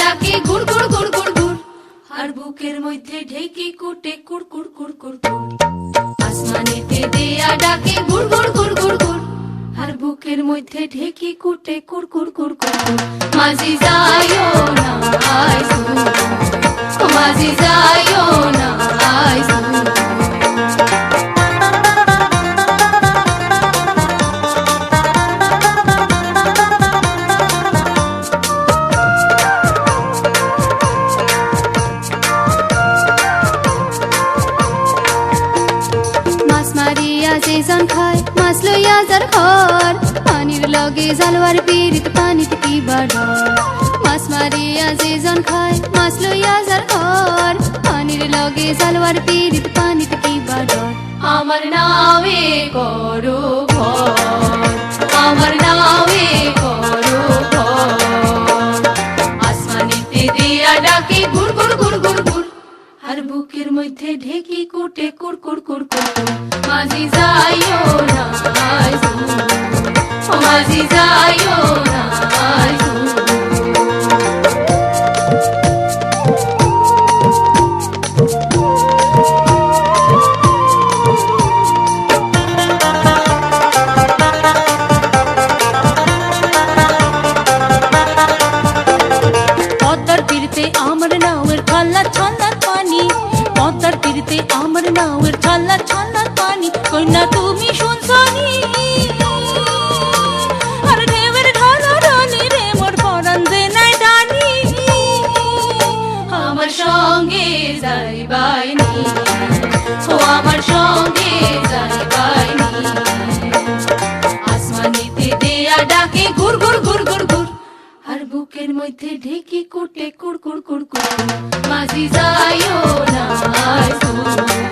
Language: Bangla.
ডাকে গুড় গুড় গুড় গুড় গুড়, আর বুকের মধ্যে ঢেকে কুটে কুড় কুড় কুড় কুড় কুড়। আসমানেতে দেয়া ডাকে গুড় গুড় গুড় গুড় গুড়, আর বুকের মধ্যে ঢেকে কুটে কুড় কুড় কুড় কুড় কুড়। মাঝি যাইও না আইস দূর, ও মাঝি যাইও না আইস দূর। যেজন খায় মাছ লইয়া যার ঘর, পানির লগে জালুয়ার পিরিত পানিতে কি বাড়র। মাছ মারিয়া যেজন খায় মাছ লইয়া যার ঘর, পানির লগে জালুয়ার পিরিত পানিতে কি বাড়র। আমার নামে করো ভর, আমার নামে করো ভর। আসমানেতে দিয়া ডাকে গুড় গুড় গুড় গুড় গুড়, আর বুকের মধ্যে ঢেকে কুটে কুড় কুড় কুড় কুড়। মাঝি যাইও না আইস দূর, ও মাঝি যাইও না আইস দূর। পদ্মার তীরতে আমার নাওয়ের ছল্লা ছল্লার পানি, পদ্মার তীরতে আমার নাওয়ের ছল্লা ছল্লার পানি। কন্যা তুমি শুনছনি, আর ঢেউয়ের ঢলা ঢলি রে মোর পরাণ যে নাই ডানি। আমার সঙ্গে যাইবাইনি, ও আমার সঙ্গে যাইবাইনি। আসমানেতে দেয়া ডাকে গুড় গুড় গুড় গুড় গুড়, আর বুকের মধ্যে ঢেকে কুটে কুড় কুড় কুড় কুড়। মাঝি যাইও না আইস দূর।